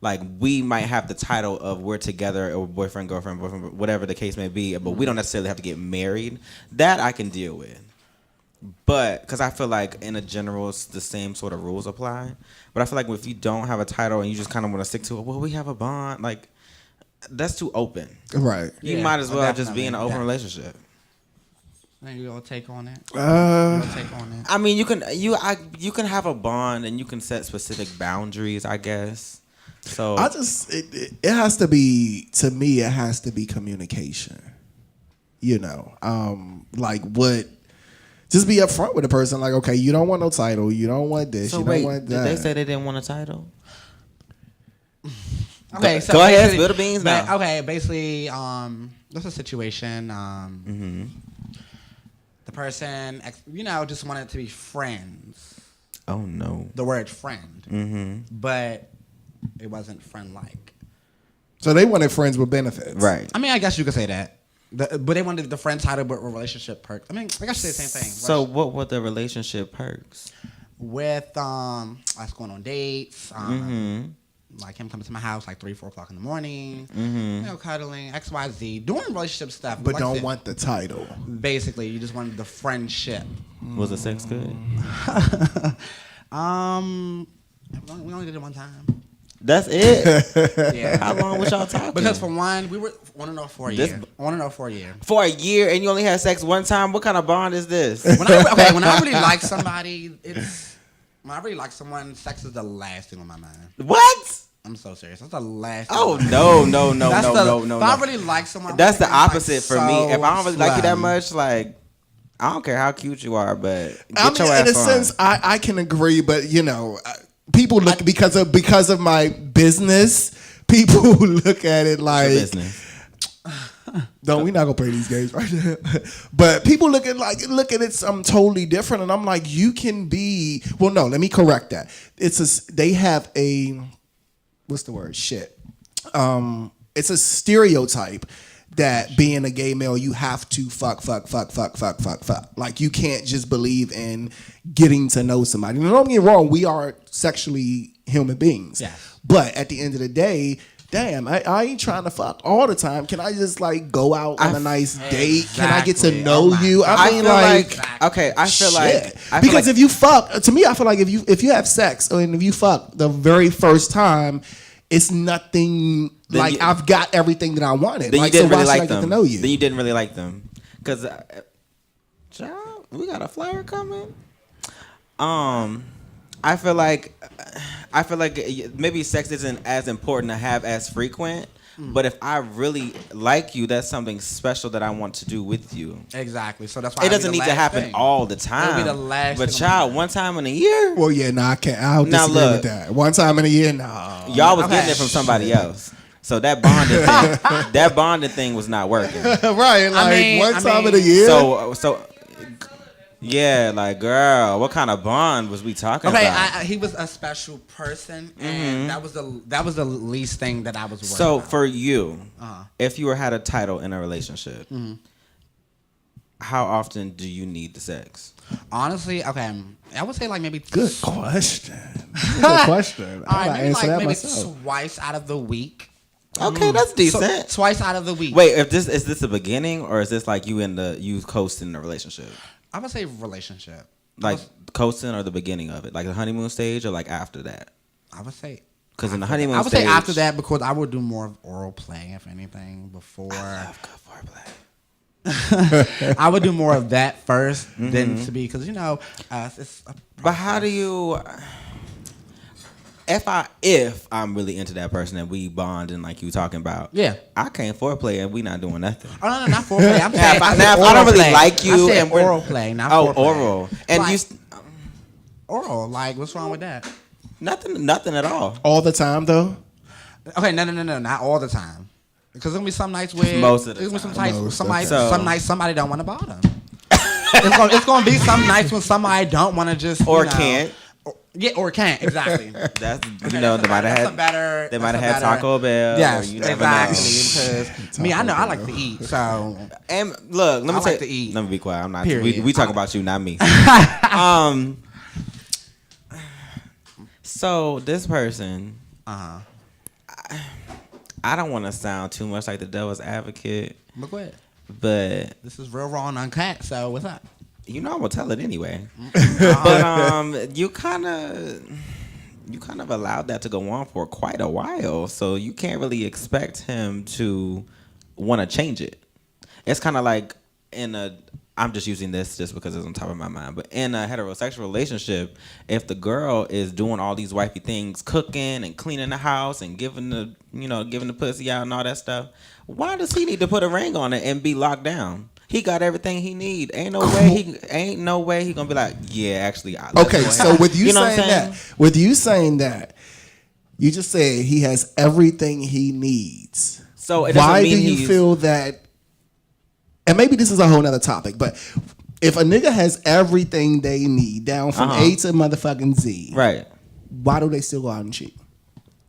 Speaker 2: Like we might have the title of we're together or boyfriend, girlfriend, whatever the case may be, but we don't necessarily have to get married. That I can deal with. But because I feel like in a general, the same sort of rules apply. But I feel like if you don't have a title and you just kind of want to stick to it, we have a bond, like that's too open.
Speaker 1: Right.
Speaker 2: You might as well just be in an open relationship.
Speaker 3: Then you gonna take on it.
Speaker 2: I mean, you can have a bond and you can set specific boundaries, I guess. So
Speaker 1: it has to be, to me, it has to be communication. Just be upfront with the person. Like, okay, you don't want no title. You don't want this.
Speaker 2: So
Speaker 1: you
Speaker 2: wait,
Speaker 1: don't want that.
Speaker 2: Did they say they didn't want a title?
Speaker 3: Okay,
Speaker 2: go ahead, spill the beans now.
Speaker 3: Okay, basically, there's a situation. The person, just wanted to be friends.
Speaker 2: Oh no.
Speaker 3: The word friend. But it wasn't friend-like.
Speaker 1: So they wanted friends with benefits.
Speaker 2: Right.
Speaker 3: I mean, I guess you could say that. But they wanted the friend title, but relationship perks. I mean, I guess it's the same thing.
Speaker 2: So what were the relationship perks?
Speaker 3: With us going on dates, like him coming to my house like 3, 4 o'clock in the morning, cuddling, XYZ, doing relationship stuff.
Speaker 1: But
Speaker 3: like
Speaker 1: don't want the title.
Speaker 3: Basically, you just wanted the friendship.
Speaker 2: Was the sex good?
Speaker 3: We only did it one time.
Speaker 2: That's it?
Speaker 3: Yeah.
Speaker 2: How long was y'all talking?
Speaker 3: Because for one, we were on and off for a year. On and off for a year.
Speaker 2: For a year, and you only had sex one time? What kind of bond is this?
Speaker 3: When I really like somebody, when I really like someone, sex is the last thing on my mind.
Speaker 2: What?
Speaker 3: I'm so serious. That's the last thing.
Speaker 2: Oh, no.
Speaker 3: If I really like someone,
Speaker 2: that's the opposite for me. If I don't really like you that
Speaker 3: slow.
Speaker 2: much, like, I don't care how cute you are, but
Speaker 1: I
Speaker 2: get
Speaker 1: mean,
Speaker 2: your ass
Speaker 1: in a
Speaker 2: on.
Speaker 1: sense, I can agree, but people look because of my business. People look at it like,
Speaker 2: It's your business.
Speaker 1: no, we're not gonna play these games right now. But people look at it something totally different, and I'm like, you can be. Well, no, let me correct that. They have a, what's the word? Shit. It's a stereotype that being a gay male, you have to fuck. Like, you can't just believe in getting to know somebody. Now, don't get me wrong, we are sexually human beings.
Speaker 3: Yes.
Speaker 1: But at the end of the day, damn, I ain't trying to fuck all the time. Can I just like go out on a nice date? Can I get to
Speaker 3: Exactly.
Speaker 1: know you? I mean,
Speaker 2: feel
Speaker 1: like
Speaker 2: okay, I feel
Speaker 1: shit.
Speaker 2: like
Speaker 1: Because if you fuck, to me, I feel like if you have sex and if you fuck the very first time, it's nothing.
Speaker 2: Then
Speaker 1: Like, I've got everything that I wanted.
Speaker 2: then
Speaker 1: Like,
Speaker 2: you didn't
Speaker 1: so why
Speaker 2: really
Speaker 1: should I
Speaker 2: like
Speaker 1: get
Speaker 2: them.
Speaker 1: to know you?
Speaker 2: Then you didn't really like them because, child, we got a flyer coming. I feel like maybe sex isn't as important to have as frequent. But if I really like you, that's something special that I want to do with you.
Speaker 3: Exactly. So that's why
Speaker 2: It doesn't need to happen all the time.
Speaker 3: It'll be the last
Speaker 2: But
Speaker 3: thing
Speaker 2: child, one time in a year,
Speaker 1: Well, yeah, I can't. I'll
Speaker 2: Now,
Speaker 1: disagree
Speaker 2: look.
Speaker 1: with that. One time in a year, no.
Speaker 2: y'all was
Speaker 3: Okay.
Speaker 2: getting it from somebody else. So that bonding thing was not working.
Speaker 1: Right, like
Speaker 3: mean-
Speaker 1: one
Speaker 3: I
Speaker 1: time in
Speaker 3: mean-
Speaker 1: a year.
Speaker 2: So yeah, like, girl, what kind of bond was we talking
Speaker 3: Okay,
Speaker 2: about?
Speaker 3: he was a special person, and that was the least thing that I was worried
Speaker 2: So
Speaker 3: about.
Speaker 2: for you, if you had a title in a relationship, how often do you need the sex?
Speaker 3: Honestly, okay, I would say like maybe
Speaker 1: Good question. Good question.
Speaker 3: All
Speaker 1: I
Speaker 3: right,
Speaker 1: gotta
Speaker 3: maybe
Speaker 1: answer
Speaker 3: like
Speaker 1: that
Speaker 3: maybe
Speaker 1: myself.
Speaker 3: twice out of the week.
Speaker 2: Okay, that's
Speaker 3: So,
Speaker 2: decent.
Speaker 3: twice out of the week.
Speaker 2: Wait, is this the beginning or is this like you coasting the relationship?
Speaker 3: I would say relationship.
Speaker 2: Like coasting or the beginning of it, like the honeymoon stage or like after that?
Speaker 3: I would say.
Speaker 2: Because in the honeymoon
Speaker 3: I would
Speaker 2: stage,
Speaker 3: say after that because I would do more of oral play, if anything, before.
Speaker 2: I love good foreplay.
Speaker 3: I would do more of that first, than to be because it's.
Speaker 2: But how do you? If I'm really into that person and we bond and like you talking about,
Speaker 3: Yeah.
Speaker 2: I can't foreplay and we not doing nothing.
Speaker 3: Oh no, not foreplay. I'm saying
Speaker 2: If I
Speaker 3: said
Speaker 2: don't
Speaker 3: oral
Speaker 2: really
Speaker 3: play.
Speaker 2: like you
Speaker 3: I said
Speaker 2: and we're-
Speaker 3: oral play, not
Speaker 2: Oh,
Speaker 3: foreplay.
Speaker 2: oral, and
Speaker 3: Like-
Speaker 2: you
Speaker 3: Oral, like what's wrong with that?
Speaker 2: nothing at all.
Speaker 1: All the time, though.
Speaker 3: Okay, no, not all the time. Because there's gonna be some nights where
Speaker 2: Most of the
Speaker 3: there's gonna be
Speaker 2: time.
Speaker 3: some nights somebody don't want to bother. it's gonna be some nights when somebody don't want to just
Speaker 2: Or
Speaker 3: you know,
Speaker 2: can't.
Speaker 3: Or can't exactly.
Speaker 2: That's
Speaker 3: Okay,
Speaker 2: they might have
Speaker 3: that's a
Speaker 2: had
Speaker 3: better.
Speaker 2: they
Speaker 3: that's
Speaker 2: might
Speaker 3: a
Speaker 2: have had
Speaker 3: better-
Speaker 2: Taco Bell.
Speaker 3: Yes,
Speaker 2: or you never
Speaker 3: exactly.
Speaker 2: know.
Speaker 3: Because me, I know I like to eat, so
Speaker 2: And look, let me
Speaker 3: I
Speaker 2: say,
Speaker 3: like to eat.
Speaker 2: Let me be quiet. I'm not.
Speaker 3: Period.
Speaker 2: We talk about you, not me. So this person, I don't want to sound too much like the devil's advocate,
Speaker 3: look what
Speaker 2: but
Speaker 3: this is real raw and uncut. So what's up?
Speaker 2: you know I'm gonna tell it anyway. But you kind of allowed that to go on for quite a while, so you can't really expect him to want to change it. It's kind of like I'm just using this just because it's on top of my mind, but in a heterosexual relationship, if the girl is doing all these wifey things, cooking and cleaning the house and giving the pussy out and all that stuff, why does he need to put a ring on it and be locked down? He got everything he need. Ain't no way he gonna be like, yeah, actually. Let's
Speaker 1: Okay,
Speaker 2: go
Speaker 1: so
Speaker 2: ahead.
Speaker 1: with you,
Speaker 2: know what I'm
Speaker 1: saying that, you just said he has everything he needs.
Speaker 2: So it doesn't
Speaker 1: why
Speaker 2: mean
Speaker 1: do you
Speaker 2: he's-
Speaker 1: feel that? And maybe this is a whole nother topic, but if a nigga has everything they need down from A to motherfucking Z,
Speaker 2: Right.
Speaker 1: why do they still go out and cheat?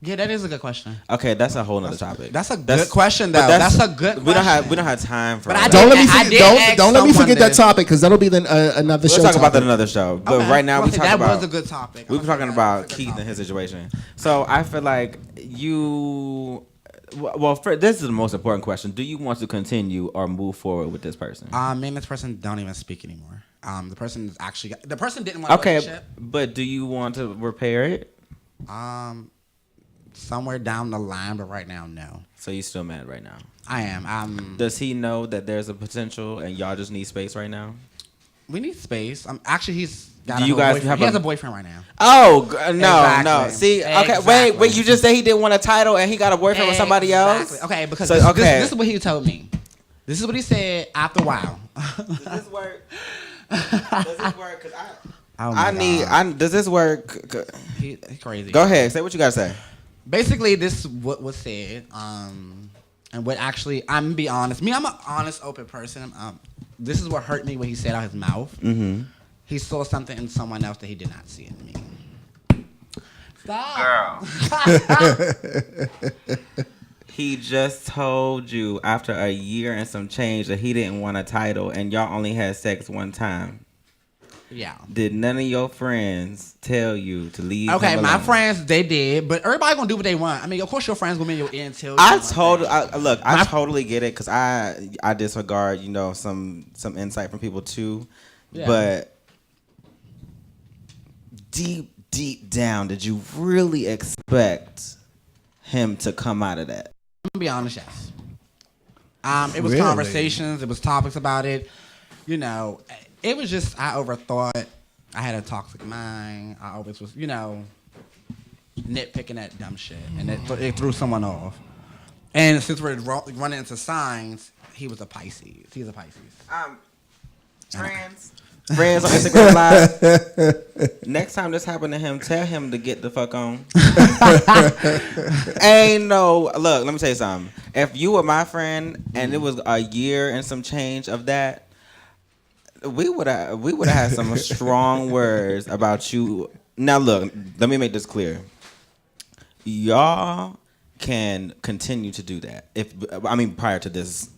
Speaker 3: Yeah, that is a good question.
Speaker 2: Okay, that's a whole nother topic.
Speaker 3: That's a good question,
Speaker 2: but
Speaker 3: though. That's a good
Speaker 2: We don't
Speaker 3: question.
Speaker 2: have time for
Speaker 3: But I
Speaker 2: that.
Speaker 1: Don't let me
Speaker 3: I
Speaker 1: forget,
Speaker 3: did ask
Speaker 1: don't let me
Speaker 3: someone
Speaker 1: forget that
Speaker 3: this.
Speaker 1: topic because that'll be another show.
Speaker 2: We'll talk about that
Speaker 1: topic.
Speaker 2: another show. But
Speaker 3: Okay.
Speaker 2: right now
Speaker 3: Well,
Speaker 2: we talking
Speaker 3: that
Speaker 2: about
Speaker 3: was a good topic.
Speaker 2: we were talking
Speaker 3: That's
Speaker 2: about
Speaker 3: a good
Speaker 2: Keith
Speaker 3: topic.
Speaker 2: and his situation. So I feel like you. Well, this is the most important question. Do you want to continue or move forward with this person?
Speaker 3: Me and this person don't even speak anymore. The person is actually the person didn't want a
Speaker 2: Okay,
Speaker 3: relationship.
Speaker 2: but do you want to repair it?
Speaker 3: Somewhere down the line, but right now, no.
Speaker 2: So you still mad right now?
Speaker 3: I am.
Speaker 2: Does he know that there's a potential and y'all just need space right now?
Speaker 3: We need space. Actually, he's got
Speaker 2: Do
Speaker 3: a
Speaker 2: you guys
Speaker 3: boyfriend.
Speaker 2: have
Speaker 3: He
Speaker 2: a-
Speaker 3: has a boyfriend right now.
Speaker 2: Oh no, no.
Speaker 3: Exactly.
Speaker 2: See, okay,
Speaker 3: Exactly.
Speaker 2: wait. You just said he didn't want a title and he got a boyfriend with somebody else.
Speaker 3: Exactly. Okay, because
Speaker 2: So,
Speaker 3: this,
Speaker 2: okay.
Speaker 3: this is what he told me. This is what he said after a while.
Speaker 2: Does this work? Does this work? Cause
Speaker 3: Oh my
Speaker 2: does this work?
Speaker 3: He crazy.
Speaker 2: Go ahead. Say what you gotta say.
Speaker 3: Basically, this is what was said. And what actually, I'm gonna be honest. I'm an honest, open person. This is what hurt me when he said out his mouth.
Speaker 2: Mm-hmm.
Speaker 3: He saw something in someone else that he did not see in me. Stop.
Speaker 2: Girl. He just told you after a year and some change that he didn't want a title and y'all only had sex one time.
Speaker 3: Yeah.
Speaker 2: Did none of your friends tell you to leave
Speaker 3: Okay,
Speaker 2: him
Speaker 3: my
Speaker 2: alone?
Speaker 3: friends, they did, but everybody gonna do what they want. I mean, of course, your friends gonna be in your ear and tell you.
Speaker 2: I totally get it because I disregard, some insight from people too.
Speaker 3: Yeah.
Speaker 2: But deep down, did you really expect him to come out of that?
Speaker 3: I'm gonna be honest, yes. It was
Speaker 1: Really?
Speaker 3: conversations, it was topics about it. It was just I overthought. I had a toxic mind. I always was, nitpicking at dumb shit, and it threw someone off. And since we're running into signs, he was a Pisces. He's a Pisces.
Speaker 2: Friends on Instagram Live. Next time this happened to him, tell him to get the fuck on. Look, let me tell you something. If you were my friend and it was a year and some change of that, we would have had some strong words about you. Now look, let me make this clear. Y'all can continue to do that. Prior to this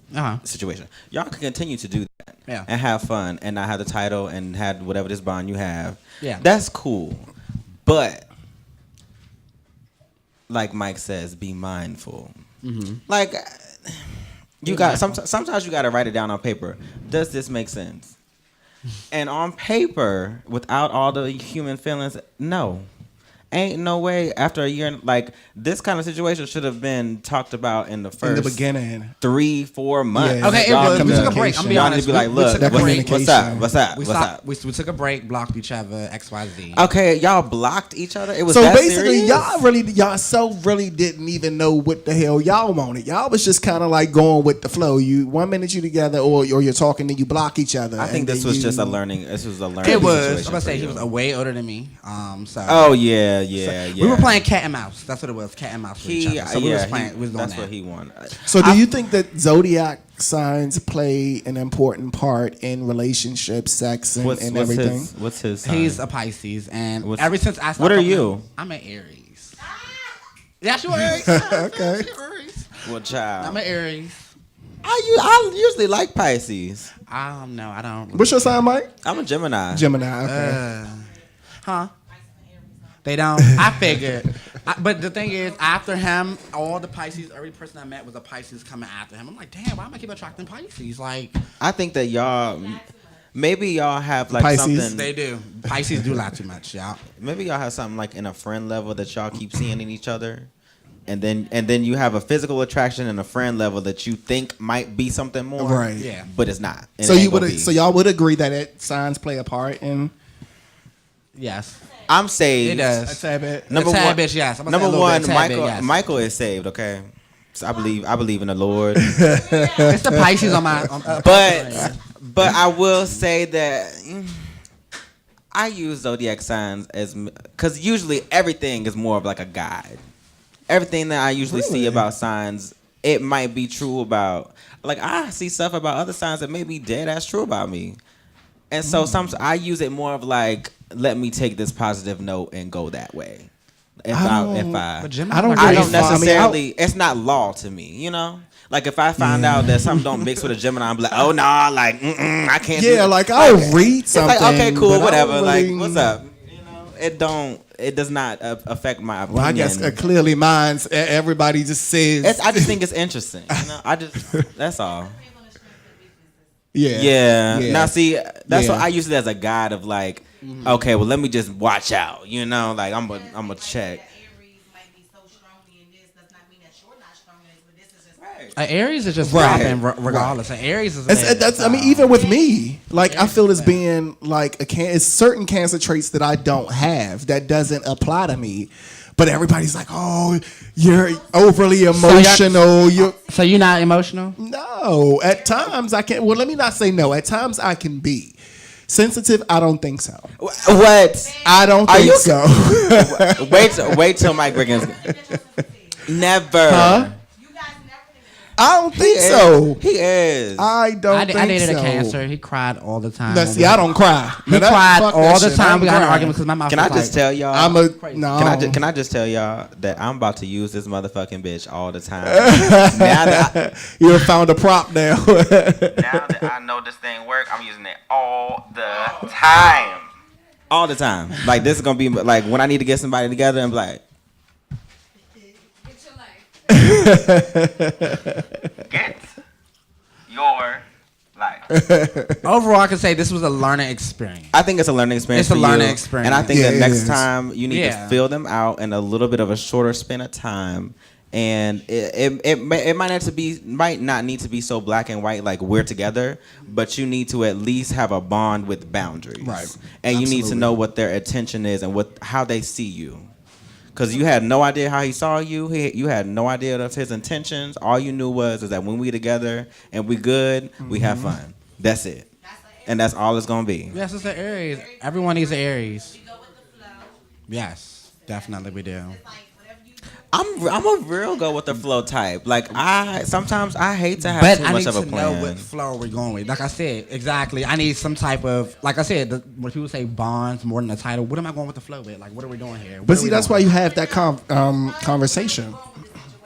Speaker 2: situation, y'all can continue to do that.
Speaker 3: Yeah.
Speaker 2: And have fun and not have the title and have whatever this bond you have.
Speaker 3: Yeah.
Speaker 2: That's cool. But like Mike says, be mindful. Mm-hmm. Like sometimes you gotta write it down on paper. Does this make sense? And on paper, without all the human feelings, no. Ain't no way after a year, like this kind of situation should have been talked about in the
Speaker 1: beginning
Speaker 2: 3-4 months.
Speaker 1: Yeah.
Speaker 3: Okay, it
Speaker 2: Y'all
Speaker 3: was. We took a break. I'm gonna be
Speaker 2: y'all
Speaker 3: honest.
Speaker 2: need to be like,
Speaker 3: We
Speaker 2: look,
Speaker 3: took a break.
Speaker 2: what's up?
Speaker 3: We took a break, blocked each other, XYZ.
Speaker 2: Okay, y'all blocked each other. It was
Speaker 1: So
Speaker 2: that
Speaker 1: basically,
Speaker 2: serious?
Speaker 1: y'all really didn't even know what the hell y'all wanted. Y'all was just kind of like going with the flow. You 1 minute you together, or you're talking, and you block each other.
Speaker 2: I think this was just a learning. This was a learning.
Speaker 3: It was.
Speaker 2: situation
Speaker 3: I'm gonna say
Speaker 2: for
Speaker 3: he
Speaker 2: you.
Speaker 3: was way older than me. So.
Speaker 2: Oh yeah.
Speaker 3: We were playing cat and mouse. That's what it was. Cat and mouse with each other. So we was playing. We was doing
Speaker 2: that's
Speaker 3: that.
Speaker 2: what he wanted.
Speaker 1: So do you think that zodiac signs play an important part in relationships, sex, and everything?
Speaker 2: What's his sign?
Speaker 3: He's a Pisces, and ever since I started,
Speaker 2: what are
Speaker 3: talking to
Speaker 2: you?
Speaker 3: him, I'm an Aries. Yeah, you Aries.
Speaker 1: Okay.
Speaker 3: Aries.
Speaker 2: Well, child.
Speaker 3: I'm an Aries.
Speaker 2: I usually like Pisces.
Speaker 3: I don't know. I don't.
Speaker 1: What's your sign, Mike?
Speaker 2: I'm a Gemini.
Speaker 1: Gemini. Okay.
Speaker 3: Huh? They don't. I figured. But the thing is, after him, all the Pisces, every person I met was a Pisces coming after him. I'm like, damn, why am I keep attracting Pisces? Like,
Speaker 2: I think that maybe y'all have like
Speaker 1: Pisces?
Speaker 2: something.
Speaker 3: they do. Pisces do lie too much, y'all.
Speaker 2: Maybe y'all have something like in a friend level that y'all keep seeing in each other. And then you have a physical attraction and a friend level that you think might be something more.
Speaker 1: Right.
Speaker 3: Yeah.
Speaker 2: But it's not. And
Speaker 1: So
Speaker 2: it ain't gonna be.
Speaker 1: so y'all would agree that signs play a part in
Speaker 3: Yes.
Speaker 2: I'm saved.
Speaker 3: It does.
Speaker 1: a tad bit?
Speaker 2: Number
Speaker 3: A tad
Speaker 2: one,
Speaker 3: bit, yes. I'm gonna say
Speaker 2: number
Speaker 3: a little
Speaker 2: one,
Speaker 3: bit, a tad bit,
Speaker 2: Michael.
Speaker 3: yes.
Speaker 2: Michael is saved. Okay, so I believe in the Lord.
Speaker 3: It's the Pisces on my.
Speaker 2: But I will say that I use zodiac signs because usually everything is more of like a guide. Everything that I usually see about signs, it might be true about. Like I see stuff about other signs that may be dead ass true about me, and so sometimes I use it more of like, let me take this positive note and go that way.
Speaker 3: But
Speaker 1: I don't
Speaker 2: I
Speaker 1: really
Speaker 2: don't
Speaker 1: follow-
Speaker 2: necessarily. It's not law to me, you know. Like if I find out that something don't mix with a Gemini, I'm like, oh no, I can't. do
Speaker 1: Yeah,
Speaker 2: that.
Speaker 1: like I'll read
Speaker 2: It's
Speaker 1: something.
Speaker 2: like okay, cool,
Speaker 1: but I
Speaker 2: whatever.
Speaker 1: don't
Speaker 2: Like
Speaker 1: really-
Speaker 2: what's up? You know, it does not affect my opinion.
Speaker 1: Well, I guess clearly mine's everybody just says.
Speaker 2: I just think it's interesting. You know, that's all.
Speaker 1: Yeah.
Speaker 2: Yeah. Now see, that's
Speaker 1: Yeah.
Speaker 2: what I use it as a guide of like, okay, well let me just watch out. You know, like I'm a check.
Speaker 3: Aries is just
Speaker 1: Right.
Speaker 3: dropping regardless. An Aries is.
Speaker 1: That's I mean, even with me, like I feel as being like it's certain cancer traits that I don't have that doesn't apply to me, but everybody's like, oh, you're overly emotional.
Speaker 3: So you're not emotional?
Speaker 1: No, at times I can. Well, let me not say no. At times I can be sensitive. I don't think so.
Speaker 2: What?
Speaker 1: I don't
Speaker 2: Are
Speaker 1: think
Speaker 2: you-
Speaker 1: so.
Speaker 2: Wait till Mike Riggins. Never.
Speaker 1: Huh? I don't think so.
Speaker 2: He is.
Speaker 1: I don't think
Speaker 3: I dated
Speaker 1: so.
Speaker 3: a cancer. He cried all the time.
Speaker 1: Now, see, I don't cry.
Speaker 3: He
Speaker 1: Now,
Speaker 3: cried
Speaker 1: fuck
Speaker 3: all
Speaker 1: that
Speaker 3: the
Speaker 1: shit.
Speaker 3: time.
Speaker 1: I
Speaker 3: We got in
Speaker 1: don't
Speaker 3: an argument
Speaker 1: cry.
Speaker 3: because my mouth
Speaker 2: Can I
Speaker 3: was
Speaker 2: just
Speaker 3: like,
Speaker 2: tell y'all?
Speaker 1: I'm a no.
Speaker 2: Can I just tell y'all that I'm about to use this motherfucking bitch all the time. Now that
Speaker 1: You have found a prop now.
Speaker 2: now that I know this thing work, I'm using it all the time. All the time. Like this is gonna be like when I need to get somebody together and be like, get your life.
Speaker 3: overall, I can say this was a learning experience.
Speaker 2: I think it's a learning experience.
Speaker 3: It's a
Speaker 2: for
Speaker 3: learning
Speaker 2: you.
Speaker 3: experience.
Speaker 2: And I think
Speaker 1: Yeah,
Speaker 2: that
Speaker 1: it
Speaker 2: next
Speaker 1: is.
Speaker 2: time you need to fill them out in a little bit of a shorter span of time. And it might not need to be so black and white like we're together, but you need to at least have a bond with boundaries,
Speaker 1: Right.
Speaker 2: And you need to
Speaker 1: Absolutely.
Speaker 2: know what their attention is and how they see you, because you had no idea how he saw you. You had no idea of his intentions. All you knew is that when we together and we good, we have fun. That's it, and that's all it's gonna be.
Speaker 3: Yes, it's an Aries. Everyone needs an Aries. Yes, definitely we do.
Speaker 2: I'm a real go with the flow type. Like sometimes I hate to have
Speaker 3: But
Speaker 2: too
Speaker 3: I
Speaker 2: much
Speaker 3: need
Speaker 2: of a
Speaker 3: to know
Speaker 2: plan.
Speaker 3: what flow we're going with. Like I said, exactly. I need some type of, like I said, when people say bonds more than the title, what am I going with the flow with? Like, what are we doing here?
Speaker 1: But see, that's why you have that conversation.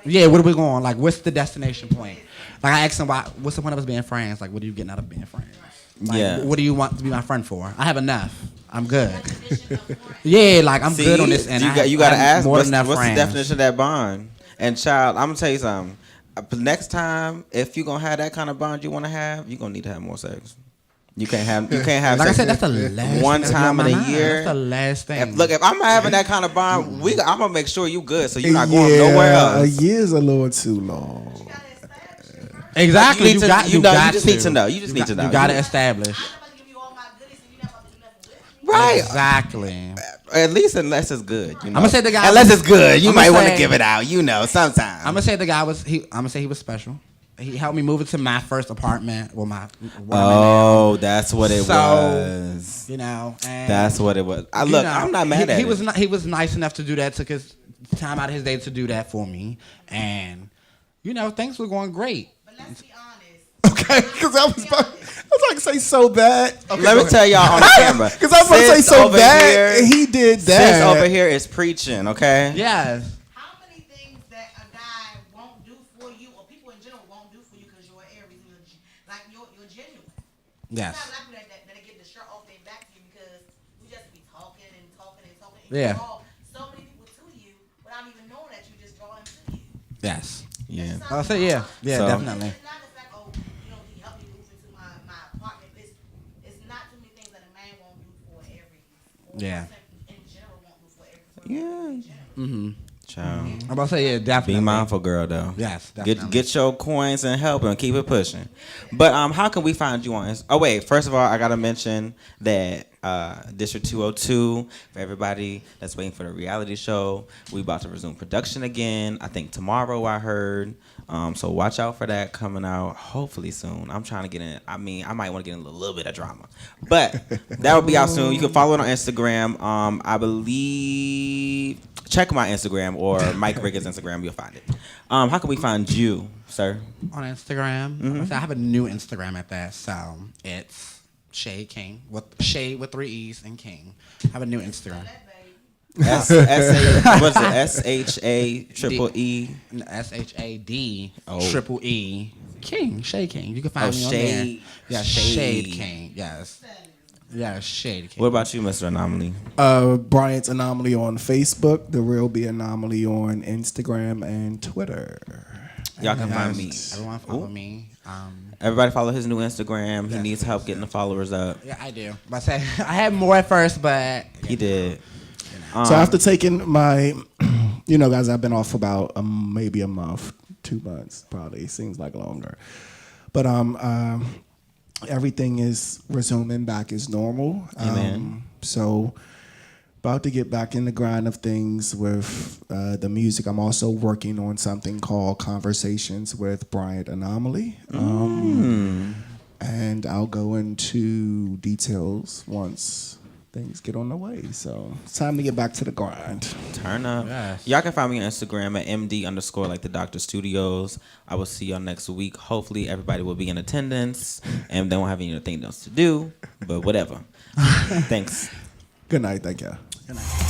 Speaker 3: Yeah, what are we going? Like, what's the destination point? Like, I asked him, what's the point of us being friends? Like, what are you getting out of being friends? Like,
Speaker 2: Yeah.
Speaker 3: What do you want to be my friend for? I have enough. I'm good. Yeah, like, I'm good on this end.
Speaker 2: You gotta ask,
Speaker 3: more
Speaker 2: what's
Speaker 3: than enough
Speaker 2: the
Speaker 3: friends.
Speaker 2: definition of that bond? And child, I'm gonna tell you something. Next time, if you gonna have that kind of bond you want to have, you gonna need to have more sex. You can't have
Speaker 3: Like I
Speaker 2: sex
Speaker 3: said, that's the last
Speaker 2: one
Speaker 3: thing
Speaker 2: time
Speaker 3: on
Speaker 2: in
Speaker 3: my
Speaker 2: a
Speaker 3: mind.
Speaker 2: year.
Speaker 3: That's the last thing.
Speaker 2: If I'm having that kind of bond, I'm gonna make sure you good, so you're not going
Speaker 1: Yeah,
Speaker 2: nowhere
Speaker 1: a
Speaker 2: else.
Speaker 1: year's a little too long.
Speaker 3: Exactly.
Speaker 2: You
Speaker 3: got
Speaker 2: just need to know. You just need to know.
Speaker 3: You got to establish.
Speaker 2: Right.
Speaker 3: Exactly.
Speaker 2: At least unless it's good. You know?
Speaker 3: I'ma say the guy
Speaker 2: unless
Speaker 3: was-
Speaker 2: it's good, you
Speaker 3: I'ma
Speaker 2: might want to
Speaker 3: say-
Speaker 2: give it out. You know, sometimes.
Speaker 3: I'm gonna say the guy was. I'm gonna say he was special. He helped me move into my first apartment. Well,
Speaker 2: Oh, that's what it
Speaker 3: So,
Speaker 2: was.
Speaker 3: you know. And
Speaker 2: That's what it was.
Speaker 3: you
Speaker 2: Look,
Speaker 3: know,
Speaker 2: I'm not mad at
Speaker 3: he
Speaker 2: it.
Speaker 3: was. He was nice enough to do that. Took his time out of his day to do that for me, and you know, things were going great.
Speaker 8: But let's be honest.
Speaker 1: Okay, because I was about to say so bad. Okay,
Speaker 2: Let me tell y'all on the camera.
Speaker 1: Because I was about to say
Speaker 2: Sis
Speaker 1: so
Speaker 2: over
Speaker 1: bad.
Speaker 2: here-
Speaker 1: He did
Speaker 2: Sis
Speaker 1: that.
Speaker 2: over here is preaching, okay?
Speaker 3: Yes.
Speaker 8: How many things that a guy won't do for you, or people in general won't do for you because you're Aries, you're genuine.
Speaker 3: Yes.
Speaker 8: It's not like that get the shirt off their back to you because we just be talking and talking and talking. And
Speaker 3: Yeah.
Speaker 8: you draw so many people to you without even knowing that you just draw them to you.
Speaker 3: Yes.
Speaker 2: Yeah.
Speaker 3: I'll say yeah. Yeah,
Speaker 2: So-
Speaker 3: definitely.
Speaker 8: It's not the fact, he helped me move into my apartment. It's not too many things that a man won't do for Aries. Or
Speaker 3: Yeah.
Speaker 8: in general won't do for Aries.
Speaker 2: Yeah. Child.
Speaker 3: I'm about to say yeah, definitely.
Speaker 2: Be mindful, girl, though.
Speaker 3: Yes, definitely.
Speaker 2: Get your coins and help and keep it pushing. But how can we find you on? Oh wait, first of all, I gotta mention that District 202 for everybody that's waiting for the reality show. We about to resume production again. I think tomorrow. I heard. So watch out for that coming out hopefully soon. I'm trying to get in. I mean, I might want to get in a little bit of drama, but that will be out soon. You can follow it on Instagram. I believe. Check my Instagram or Mike Riggers' Instagram. You'll find it. How can we find you, sir?
Speaker 3: On Instagram.
Speaker 2: Mm-hmm.
Speaker 3: I have a new Instagram at that, so it's Shade King with Shade with 3 E's and King. I have a new Instagram.
Speaker 2: What's it? SHA
Speaker 3: SHAD
Speaker 2: Oh.
Speaker 3: triple E King. Shade King. You can find
Speaker 2: Oh,
Speaker 3: me on
Speaker 2: Shade-
Speaker 3: there. Yeah,
Speaker 2: Shade.
Speaker 3: Shade King. Yes. Yeah, Shade King.
Speaker 2: What about you, Mr. Anomaly?
Speaker 1: Bryant's Anomaly on Facebook, The Real B Anomaly on Instagram and Twitter.
Speaker 2: Y'all can find me.
Speaker 3: Everyone follow me.
Speaker 2: Everybody follow his new Instagram. He needs help getting the followers up.
Speaker 3: Yeah, I do. But I say I had more at first, but
Speaker 2: He did.
Speaker 1: So after taking my, guys, I've been off about maybe a month, 2 months, probably. Seems like longer. But everything is resuming back as normal.
Speaker 2: Amen.
Speaker 1: So about to get back in the grind of things with the music. I'm also working on something called Conversations with Bryant Anomaly. And I'll go into details once things get on the way. So it's time to get back to the grind.
Speaker 2: Turn up.
Speaker 3: Yes.
Speaker 2: Y'all can find me on Instagram at MD_ like the Doctor Studios. I will see y'all next week. Hopefully everybody will be in attendance and they won't have anything else to do, but whatever. Thanks.
Speaker 1: Good night. Thank you.
Speaker 3: Good night.